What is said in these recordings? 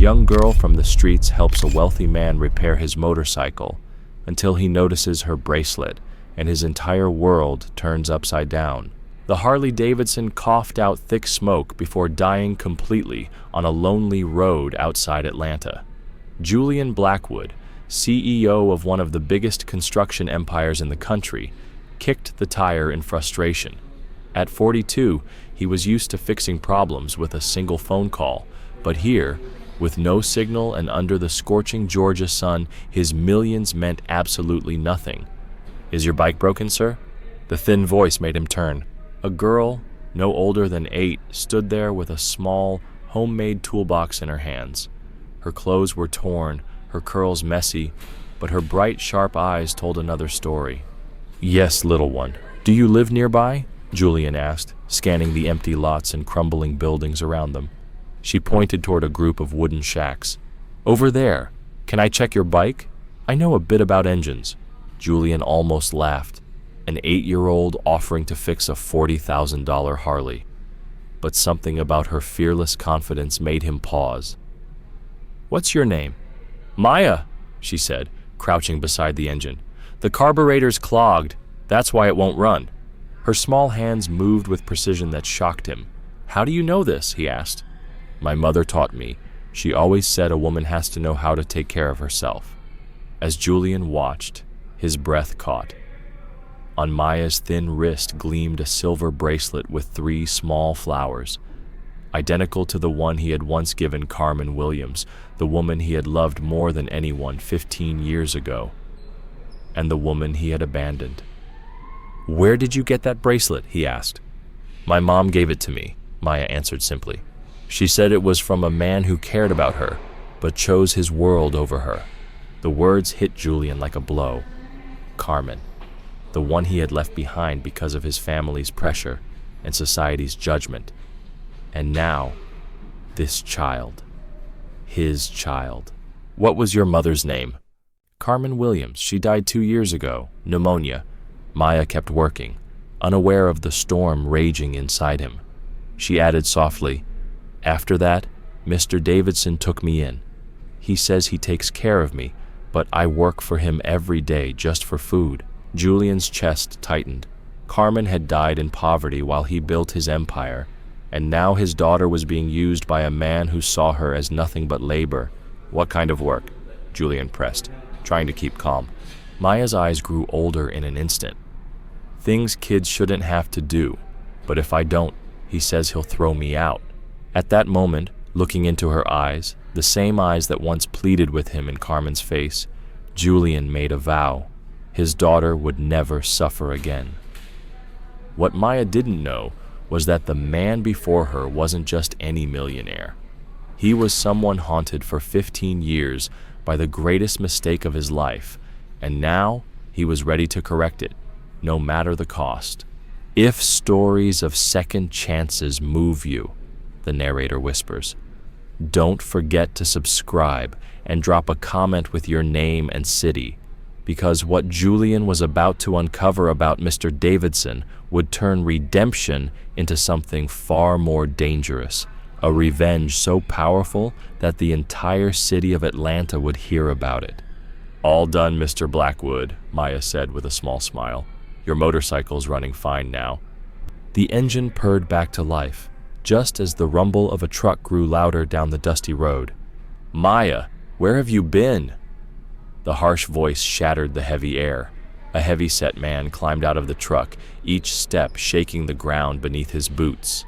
young girl from the streets helps a wealthy man repair his motorcycle until he notices her bracelet and his entire world turns upside down. The Harley-Davidson coughed out thick smoke before dying completely on a lonely road outside Atlanta. Julian Blackwood, CEO of one of the biggest construction empires in the country, kicked the tire in frustration. At 42, he was used to fixing problems with a single phone call, but here, with no signal and under the scorching Georgia sun, his millions meant absolutely nothing. "Is your bike broken, sir?" The thin voice made him turn. A girl, no older than 8, stood there with a small, homemade toolbox in her hands. Her clothes were torn, her curls messy, but her bright, sharp eyes told another story. "Yes, little one. Do you live nearby?" Julian asked, scanning the empty lots and crumbling buildings around them. She pointed toward a group of wooden shacks. "Over there. Can I check your bike? I know a bit about engines." Julian almost laughed. An 8-year-old offering to fix a $40,000 Harley. But something about her fearless confidence made him pause. "What's your name?" "Maya," she said, crouching beside the engine. "The carburetor's clogged. That's why it won't run." Her small hands moved with precision that shocked him. "How do you know this?" he asked. "My mother taught me. She always said a woman has to know how to take care of herself." As Julian watched, his breath caught. On Maya's thin wrist gleamed a silver bracelet with 3 small flowers, identical to the one he had once given Carmen Williams, the woman he had loved more than anyone 15 years ago, and the woman he had abandoned. "Where did you get that bracelet?" he asked. "My mom gave it to me," Maya answered simply. "She said it was from a man who cared about her, but chose his world over her." The words hit Julian like a blow. Carmen, the one he had left behind because of his family's pressure and society's judgment. And now, this child. His child. "What was your mother's name?" "Carmen Williams. She died 2 years ago. Pneumonia." Maya kept working, unaware of the storm raging inside him. She added softly, "After that, Mr. Davidson took me in. He says he takes care of me, but I work for him every day just for food." Julian's chest tightened. Carmen had died in poverty while he built his empire, and now his daughter was being used by a man who saw her as nothing but labor. "What kind of work?" Julian pressed, trying to keep calm. Maya's eyes grew older in an instant. "Things kids shouldn't have to do, but if I don't, he says he'll throw me out." At that moment, looking into her eyes, the same eyes that once pleaded with him in Carmen's face, Julian made a vow. His daughter would never suffer again. What Maya didn't know was that the man before her wasn't just any millionaire. He was someone haunted for 15 years by the greatest mistake of his life, and now he was ready to correct it, no matter the cost. "If stories of second chances move you," the narrator whispers, "don't forget to subscribe and drop a comment with your name and city, because what Julian was about to uncover about Mr. Davidson would turn redemption into something far more dangerous, a revenge so powerful that the entire city of Atlanta would hear about it." "All done, Mr. Blackwood," Maya said with a small smile. "Your motorcycle's running fine now." The engine purred back to life, just as the rumble of a truck grew louder down the dusty road. "Maya, where have you been?" The harsh voice shattered the heavy air. A heavy-set man climbed out of the truck, each step shaking the ground beneath his boots.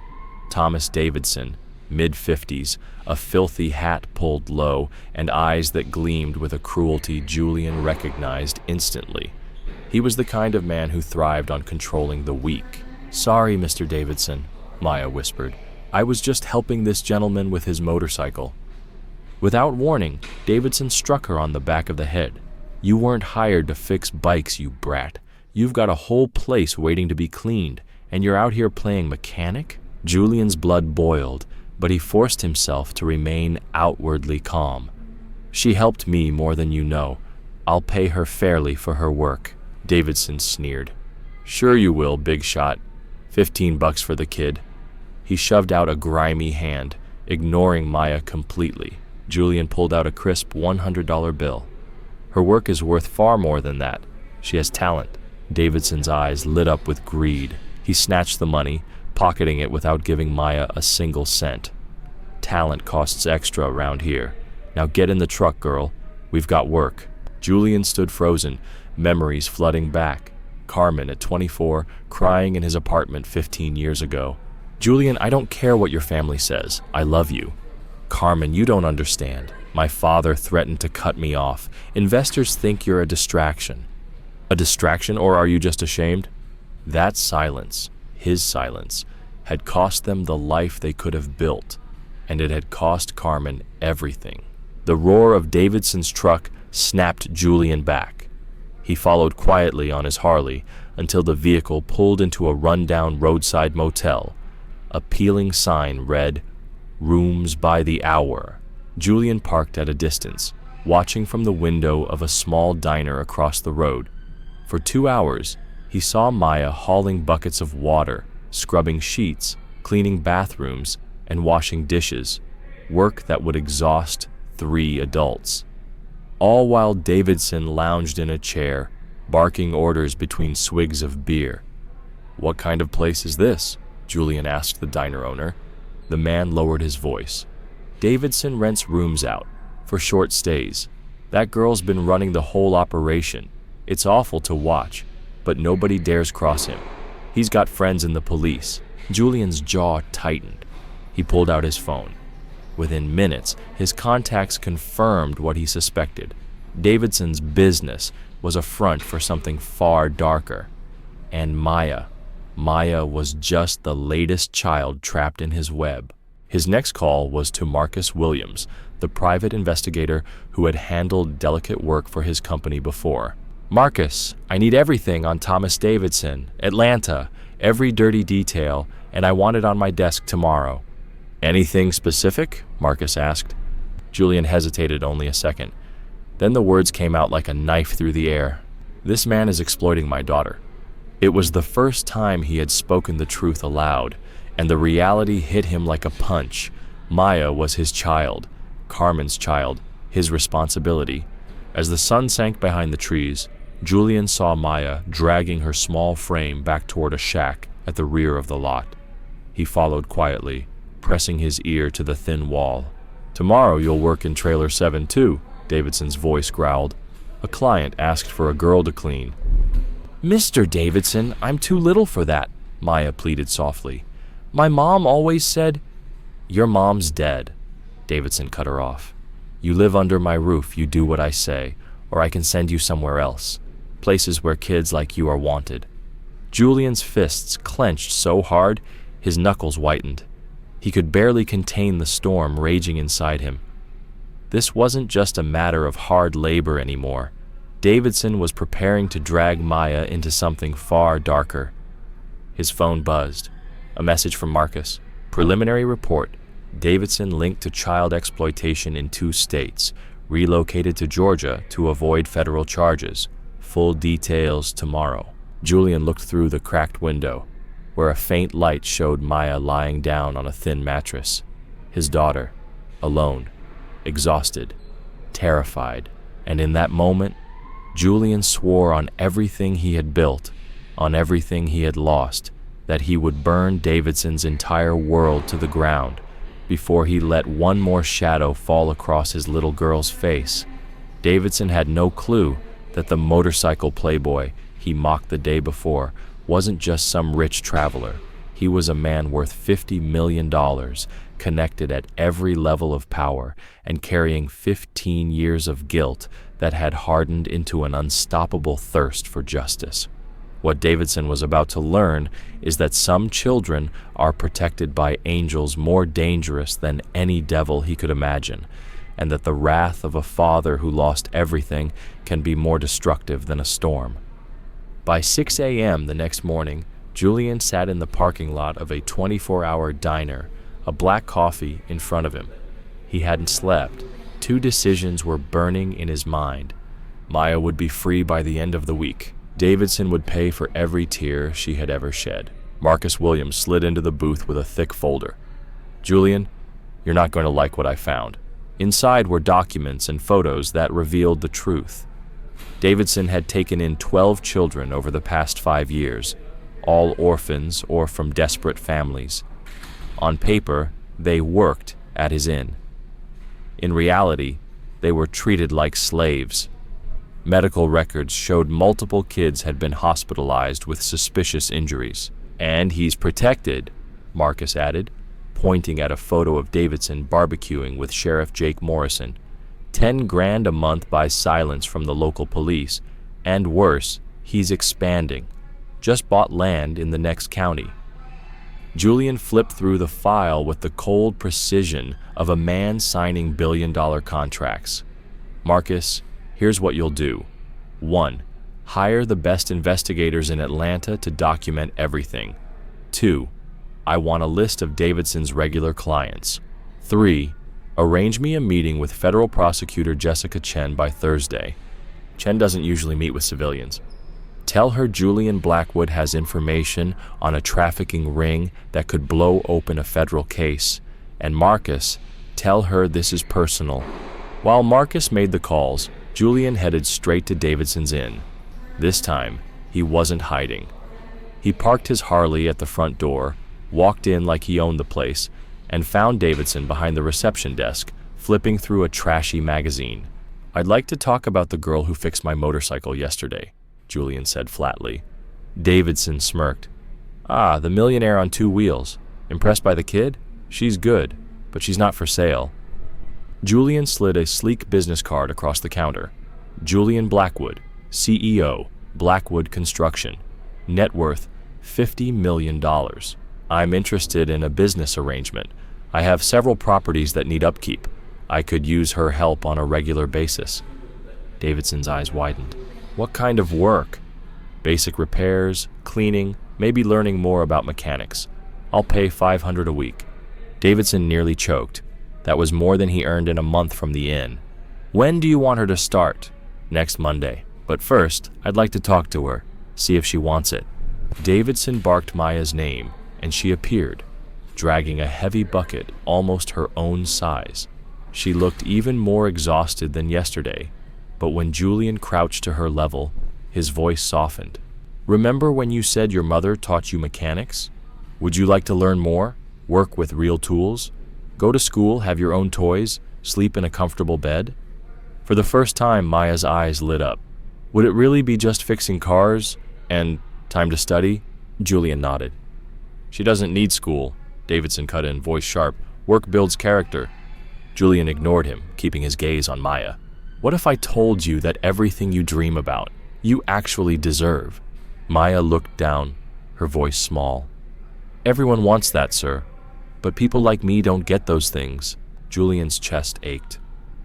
Thomas Davidson, mid-50s, a filthy hat pulled low, and eyes that gleamed with a cruelty Julian recognized instantly. He was the kind of man who thrived on controlling the weak. "Sorry, Mr. Davidson," Maya whispered. "I was just helping this gentleman with his motorcycle." Without warning, Davidson struck her on the back of the head. "You weren't hired to fix bikes, you brat. You've got a whole place waiting to be cleaned, and you're out here playing mechanic?" Julian's blood boiled, but he forced himself to remain outwardly calm. "She helped me more than you know. I'll pay her fairly for her work," Davidson sneered. "Sure you will, big shot. $15 for the kid." He shoved out a grimy hand, ignoring Maya completely. Julian pulled out a crisp $100 bill. Her work is worth far more than that. She has talent. Davidson's eyes lit up with greed. He snatched the money, pocketing it without giving Maya a single cent. Talent costs extra around here. Now get in the truck, girl. We've got work. Julian stood frozen, memories flooding back. Carmen at 24, crying in his apartment 15 years ago. Julian, I don't care what your family says. I love you. Carmen, you don't understand. My father threatened to cut me off. Investors think you're a distraction. A distraction, or are you just ashamed? That silence, his silence, had cost them the life they could have built, and it had cost Carmen everything. The roar of Davidson's truck snapped Julian back. He followed quietly on his Harley until the vehicle pulled into a rundown roadside motel. A peeling sign read, "Rooms by the hour." Julian parked at a distance, watching from the window of a small diner across the road. For 2 hours, he saw Maya hauling buckets of water, scrubbing sheets, cleaning bathrooms, and washing dishes, work that would exhaust 3 adults. All while Davidson lounged in a chair, barking orders between swigs of beer. "What kind of place is this?" Julian asked the diner owner. The man lowered his voice. "Davidson rents rooms out, for short stays. That girl's been running the whole operation. It's awful to watch, but nobody dares cross him. He's got friends in the police." Julian's jaw tightened. He pulled out his phone. Within minutes, his contacts confirmed what he suspected. Davidson's business was a front for something far darker. And Maya was just the latest child trapped in his web. His next call was to Marcus Williams, the private investigator who had handled delicate work for his company before. "Marcus, I need everything on Thomas Davidson, Atlanta, every dirty detail, and I want it on my desk tomorrow." "Anything specific?" Marcus asked. Julian hesitated only a second. Then the words came out like a knife through the air. "This man is exploiting my daughter." It was the first time he had spoken the truth aloud, and the reality hit him like a punch. Maya was his child, Carmen's child, his responsibility. As the sun sank behind the trees, Julian saw Maya dragging her small frame back toward a shack at the rear of the lot. He followed quietly, pressing his ear to the thin wall. "Tomorrow you'll work in Trailer 7 too," Davidson's voice growled. "A client asked for a girl to clean." "Mr. Davidson, I'm too little for that," Maya pleaded softly. "My mom always said—" "Your mom's dead," Davidson cut her off. "You live under my roof, you do what I say, or I can send you somewhere else. Places where kids like you are wanted." Julian's fists clenched so hard, his knuckles whitened. He could barely contain the storm raging inside him. This wasn't just a matter of hard labor anymore. Davidson was preparing to drag Maya into something far darker. His phone buzzed. A message from Marcus. Preliminary report. Davidson linked to child exploitation in 2 states, relocated to Georgia to avoid federal charges. Full details tomorrow. Julian looked through the cracked window, where a faint light showed Maya lying down on a thin mattress. His daughter, alone, exhausted, terrified, and in that moment, Julian swore on everything he had built, on everything he had lost, that he would burn Davidson's entire world to the ground before he let one more shadow fall across his little girl's face. Davidson had no clue that the motorcycle playboy he mocked the day before wasn't just some rich traveler. He was a man worth $50 million, connected at every level of power, and carrying 15 years of guilt that had hardened into an unstoppable thirst for justice. What Davidson was about to learn is that some children are protected by angels more dangerous than any devil he could imagine, and that the wrath of a father who lost everything can be more destructive than a storm. By 6 a.m. the next morning, Julian sat in the parking lot of a 24-hour diner, a black coffee in front of him. He hadn't slept. 2 decisions were burning in his mind. Maya would be free by the end of the week. Davidson would pay for every tear she had ever shed. Marcus Williams slid into the booth with a thick folder. "Julian, you're not going to like what I found." Inside were documents and photos that revealed the truth. Davidson had taken in 12 children over the past 5 years, all orphans or from desperate families. On paper, they worked at his inn. In reality, they were treated like slaves. Medical records showed multiple kids had been hospitalized with suspicious injuries. "And he's protected," Marcus added, pointing at a photo of Davidson barbecuing with Sheriff Jake Morrison. 10 grand a month buys silence from the local police, and worse, he's expanding. Just bought land in the next county. Julian flipped through the file with the cold precision of a man signing billion-dollar contracts. "Marcus, here's what you'll do. 1. Hire the best investigators in Atlanta to document everything. 2. I want a list of Davidson's regular clients. 3. Arrange me a meeting with Federal Prosecutor Jessica Chen by Thursday. Chen doesn't usually meet with civilians. Tell her Julian Blackwood has information on a trafficking ring that could blow open a federal case. And Marcus, tell her this is personal." While Marcus made the calls, Julian headed straight to Davidson's inn. This time, he wasn't hiding. He parked his Harley at the front door, walked in like he owned the place, and found Davidson behind the reception desk, flipping through a trashy magazine. "I'd like to talk about the girl who fixed my motorcycle yesterday," Julian said flatly. Davidson smirked. "Ah, the millionaire on 2 wheels. Impressed by the kid? She's good, but she's not for sale." Julian slid a sleek business card across the counter. "Julian Blackwood, CEO, Blackwood Construction. Net worth $50 million. I'm interested in a business arrangement. I have several properties that need upkeep. I could use her help on a regular basis." Davidson's eyes widened. "What kind of work?" "Basic repairs, cleaning, maybe learning more about mechanics. I'll pay $500 a week." Davidson nearly choked. That was more than he earned in a month from the inn. "When do you want her to start?" "Next Monday. But first, I'd like to talk to her, see if she wants it." Davidson barked Maya's name, and she appeared, dragging a heavy bucket almost her own size. She looked even more exhausted than yesterday, but when Julian crouched to her level, his voice softened. "Remember when you said your mother taught you mechanics? Would you like to learn more? Work with real tools? Go to school, have your own toys, sleep in a comfortable bed?" For the first time, Maya's eyes lit up. "Would it really be just fixing cars and time to study?" Julian nodded. "She doesn't need school," Davidson cut in, voice sharp. "Work builds character." Julian ignored him, keeping his gaze on Maya. "What if I told you that everything you dream about, you actually deserve?" Maya looked down, her voice small. "Everyone wants that, sir. But people like me don't get those things." Julian's chest ached.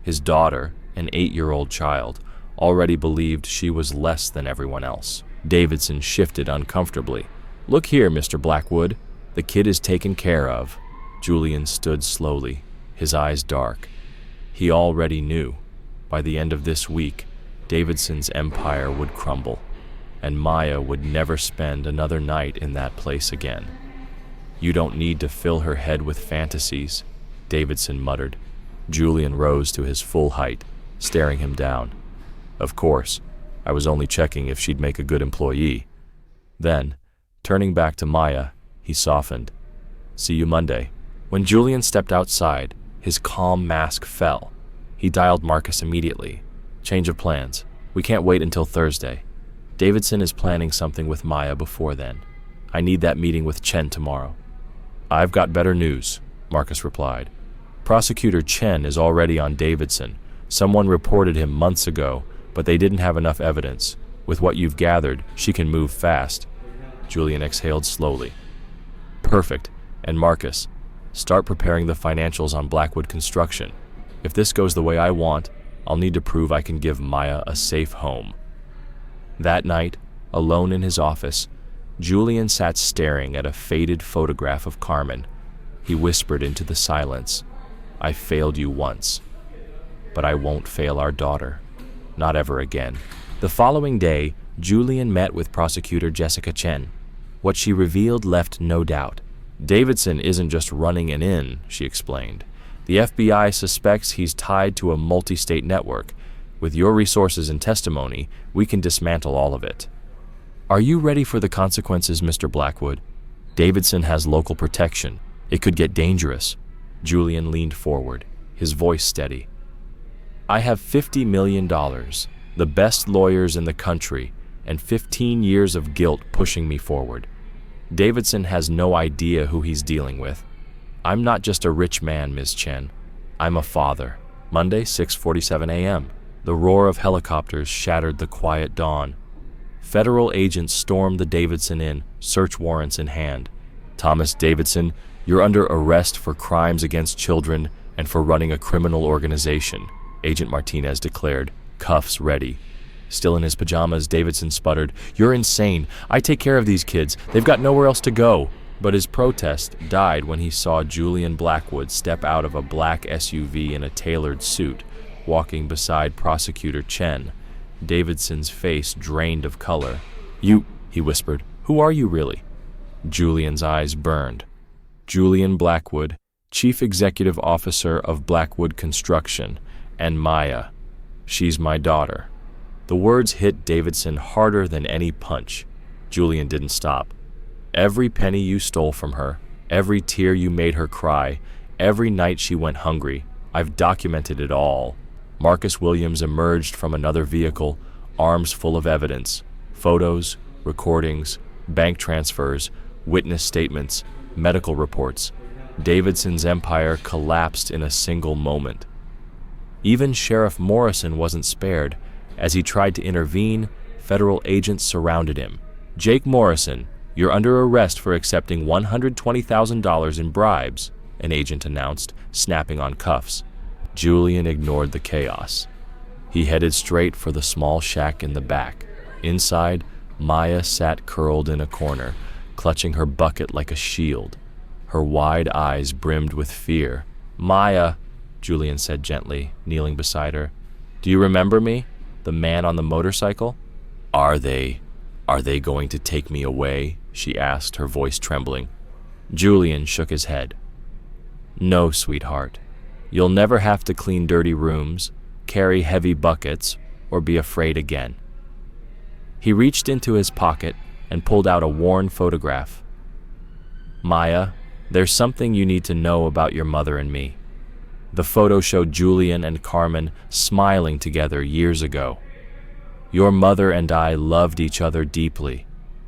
His daughter, an 8-year-old child, already believed she was less than everyone else. Davidson shifted uncomfortably. "Look here, Mr. Blackwood. The kid is taken care of." Julian stood slowly, his eyes dark. He already knew. By the end of this week, Davidson's empire would crumble, and Maya would never spend another night in that place again. "You don't need to fill her head with fantasies," Davidson muttered. Julian rose to his full height, staring him down. "Of course, I was only checking if she'd make a good employee." Then, turning back to Maya, he softened. "See you Monday." When Julian stepped outside, his calm mask fell. He dialed Marcus immediately. "Change of plans. We can't wait until Thursday. Davidson is planning something with Maya before then. I need that meeting with Chen tomorrow." "I've got better news," Marcus replied. "Prosecutor Chen is already on Davidson. Someone reported him months ago, but they didn't have enough evidence. With what you've gathered, she can move fast." Julian exhaled slowly. "Perfect. And Marcus, start preparing the financials on Blackwood Construction. If this goes the way I want, I'll need to prove I can give Maya a safe home." That night, alone in his office, Julian sat staring at a faded photograph of Carmen. He whispered into the silence, "I failed you once, but I won't fail our daughter. Not ever again." The following day, Julian met with Prosecutor Jessica Chen. What she revealed left no doubt. "Davidson isn't just running an inn," she explained. The FBI suspects he's tied to a multi-state network. With your resources and testimony, we can dismantle all of it. Are you ready for the consequences, Mr. Blackwood? Davidson has local protection. It could get dangerous. Julian leaned forward, his voice steady. I have $50 million, the best lawyers in the country, and 15 years of guilt pushing me forward. Davidson has no idea who he's dealing with. I'm not just a rich man, Ms. Chen. I'm a father. Monday, 6:47 a.m. The roar of helicopters shattered the quiet dawn. Federal agents stormed the Davidson Inn, search warrants in hand. Thomas Davidson, you're under arrest for crimes against children and for running a criminal organization, Agent Martinez declared, cuffs ready. Still in his pajamas, Davidson sputtered, You're insane. I take care of these kids. They've got nowhere else to go. But his protest died when he saw Julian Blackwood step out of a black SUV in a tailored suit, walking beside Prosecutor Chen. Davidson's face drained of color. You, he whispered, who are you really? Julian's eyes burned. Julian Blackwood, Chief Executive Officer of Blackwood Construction, and Maya. She's my daughter. The words hit Davidson harder than any punch. Julian didn't stop. Every penny you stole from her, every tear you made her cry, every night she went hungry, I've documented it all. Marcus Williams emerged from another vehicle, arms full of evidence, photos, recordings, bank transfers, witness statements, medical reports. Davidson's empire collapsed in a single moment. Even Sheriff Morrison wasn't spared. As he tried to intervene, federal agents surrounded him. Jake Morrison, you're under arrest for accepting $120,000 in bribes, an agent announced, snapping on cuffs. Julian ignored the chaos. He headed straight for the small shack in the back. Inside, Maya sat curled in a corner, clutching her bucket like a shield. Her wide eyes brimmed with fear. Maya, Julian said gently, kneeling beside her. Do you remember me? The man on the motorcycle? Are they going to take me away? She asked, her voice trembling. Julian shook his head. No, sweetheart. You'll never have to clean dirty rooms, carry heavy buckets, or be afraid again. He reached into his pocket and pulled out a worn photograph. Maya, there's something you need to know about your mother and me. The photo showed Julian and Carmen smiling together years ago. Your mother and I loved each other deeply,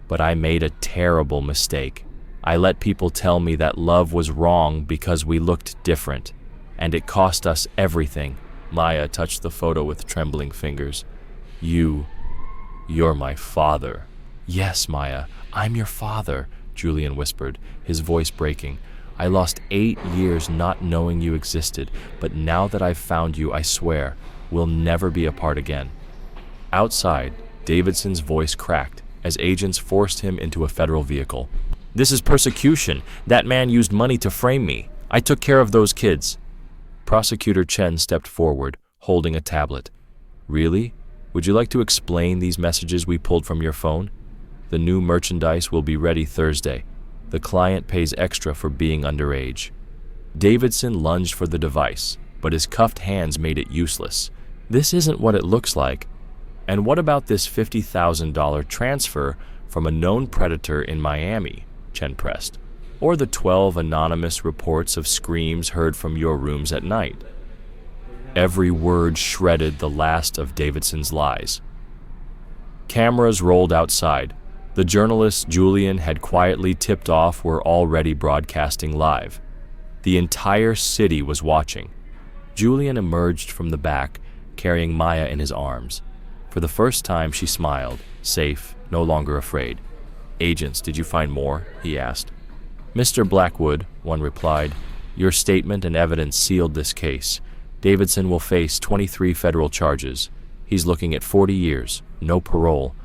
but I made a terrible mistake. I let people tell me that love was wrong because we looked different, and it cost us everything. Maya touched the photo with trembling fingers. You're my father. Yes, Maya, I'm your father, Julian whispered, his voice breaking. I lost 8 years not knowing you existed, but now that I've found you, I swear, we'll never be apart again. Outside, Davidson's voice cracked as agents forced him into a federal vehicle. This is persecution. That man used money to frame me. I took care of those kids. Prosecutor Chen stepped forward, holding a tablet. Really? Would you like to explain these messages we pulled from your phone? The new merchandise will be ready Thursday. The client pays extra for being underage. Davidson lunged for the device, but his cuffed hands made it useless. This isn't what it looks like. And what about this $50,000 transfer from a known predator in Miami? Chen pressed. Or the 12 anonymous reports of screams heard from your rooms at night? Every word shredded the last of Davidson's lies. Cameras rolled outside. The journalists Julian had quietly tipped off were already broadcasting live. The entire city was watching. Julian emerged from the back, carrying Maya in his arms. For the first time, she smiled, safe, no longer afraid. Agents, did you find more? He asked. Mr. Blackwood, one replied, your statement and evidence sealed this case. Davidson will face 23 federal charges. He's looking at 40 years, no parole.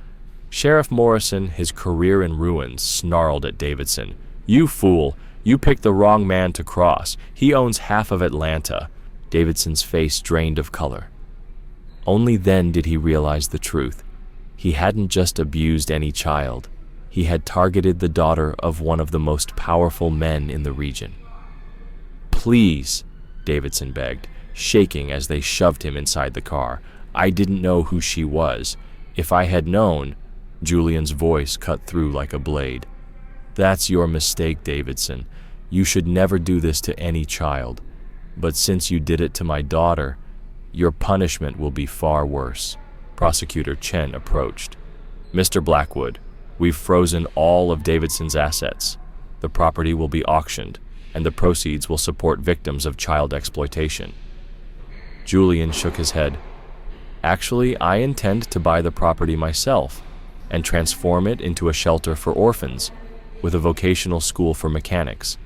Sheriff Morrison, his career in ruins, snarled at Davidson. You fool! You picked the wrong man to cross. He owns half of Atlanta. Davidson's face drained of color. Only then did he realize the truth. He hadn't just abused any child. He had targeted the daughter of one of the most powerful men in the region. Please, Davidson begged, shaking as they shoved him inside the car. "I didn't know who she was. If I had known," Julian's voice cut through like a blade. "That's your mistake, Davidson. You should never do this to any child. But since you did it to my daughter, your punishment will be far worse." Prosecutor Chen approached. "Mr. Blackwood, we've frozen all of Davidson's assets. The property will be auctioned, and the proceeds will support victims of child exploitation." Julian shook his head. "Actually, I intend to buy the property myself and transform it into a shelter for orphans with a vocational school for mechanics.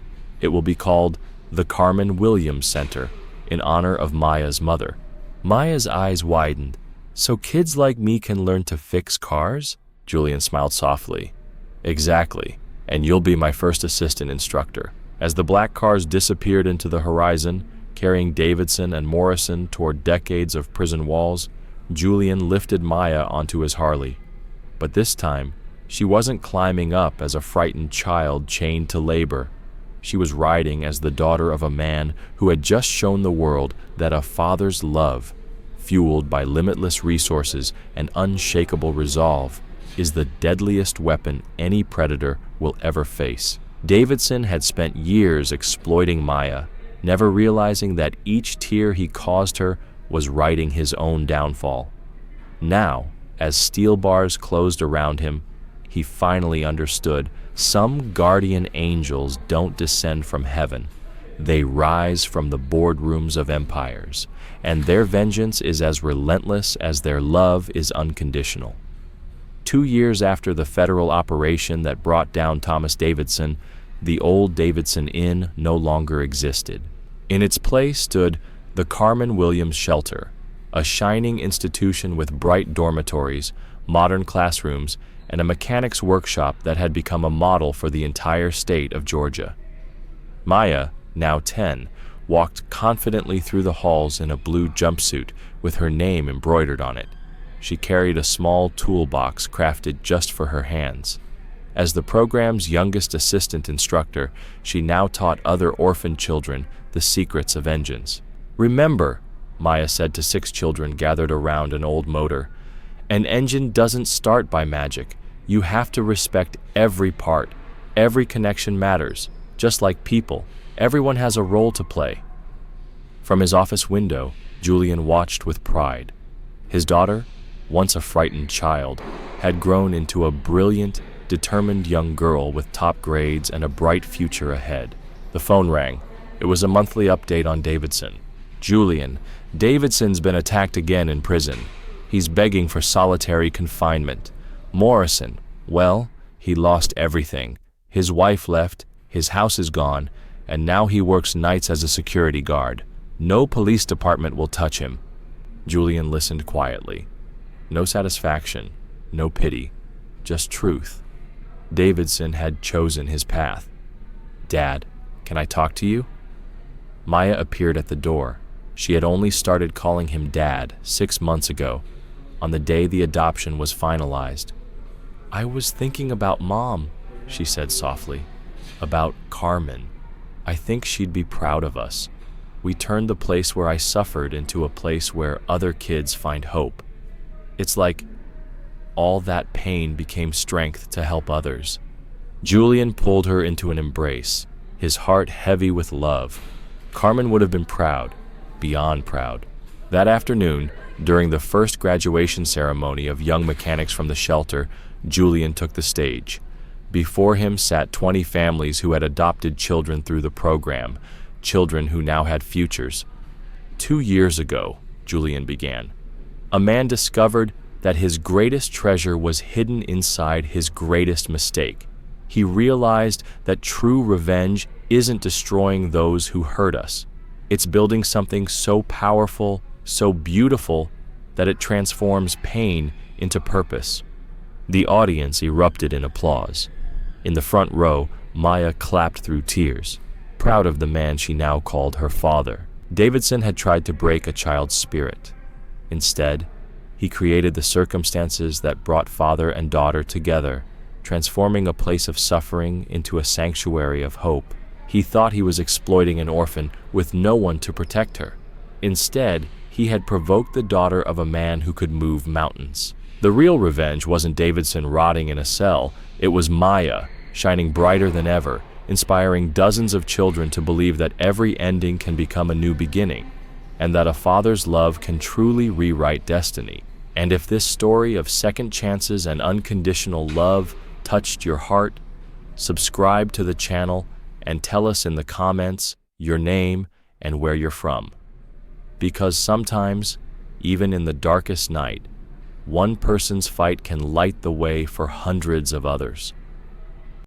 It will be called the Carmen Williams Center in honor of Maya's mother." Maya's eyes widened. "So kids like me can learn to fix cars?" Julian smiled softly. "Exactly, and you'll be my first assistant instructor." As the black cars disappeared into the horizon, carrying Davidson and Morrison toward decades of prison walls, Julian lifted Maya onto his Harley. But this time, she wasn't climbing up as a frightened child chained to labor. She was riding as the daughter of a man who had just shown the world that a father's love, fueled by limitless resources and unshakable resolve, is the deadliest weapon any predator will ever face. Davidson had spent years exploiting Maya, never realizing that each tear he caused her was writing his own downfall. Now, as steel bars closed around him, he finally understood some guardian angels don't descend from heaven. They rise from the boardrooms of empires, and their vengeance is as relentless as their love is unconditional. 2 years after the federal operation that brought down Thomas Davidson, the old Davidson Inn no longer existed. In its place stood the Carmen Williams Shelter, a shining institution with bright dormitories, modern classrooms, and a mechanics workshop that had become a model for the entire state of Georgia. Maya, now 10, walked confidently through the halls in a blue jumpsuit with her name embroidered on it. She carried a small toolbox crafted just for her hands. As the program's youngest assistant instructor, she now taught other orphan children the secrets of engines. "Remember," Maya said to 6 children gathered around an old motor, "an engine doesn't start by magic. You have to respect every part. Every connection matters. Just like people, everyone has a role to play." From his office window, Julian watched with pride. His daughter, once a frightened child, had grown into a brilliant, determined young girl with top grades and a bright future ahead. The phone rang. It was a monthly update on Davidson. "Julian, Davidson's been attacked again in prison. He's begging for solitary confinement. Morrison, well, he lost everything. His wife left, his house is gone, and now he works nights as a security guard. No police department will touch him." Julian listened quietly. No satisfaction, no pity, just truth. Davidson had chosen his path. "Dad, can I talk to you?" Maya appeared at the door. She had only started calling him Dad 6 months ago, on the day the adoption was finalized. "I was thinking about Mom," she said softly. "About Carmen. I think she'd be proud of us. We turned the place where I suffered into a place where other kids find hope. It's like all that pain became strength to help others." Julian pulled her into an embrace, his heart heavy with love. Carmen would have been proud, beyond proud. That afternoon, during the first graduation ceremony of young mechanics from the shelter, Julian took the stage. Before him sat 20 families who had adopted children through the program, children who now had futures. 2 years ago, Julian began, a man discovered that his greatest treasure was hidden inside his greatest mistake. He realized that true revenge isn't destroying those who hurt us. It's building something so powerful, so beautiful, that it transforms pain into purpose. The audience erupted in applause. In the front row, Maya clapped through tears, proud of the man she now called her father. Davidson had tried to break a child's spirit. Instead, he created the circumstances that brought father and daughter together, transforming a place of suffering into a sanctuary of hope. He thought he was exploiting an orphan with no one to protect her. Instead, he had provoked the daughter of a man who could move mountains. The real revenge wasn't Davidson rotting in a cell, it was Maya, shining brighter than ever, inspiring dozens of children to believe that every ending can become a new beginning, and that a father's love can truly rewrite destiny. And if this story of second chances and unconditional love touched your heart, subscribe to the channel and tell us in the comments your name and where you're from. Because sometimes, even in the darkest night, one person's fight can light the way for hundreds of others.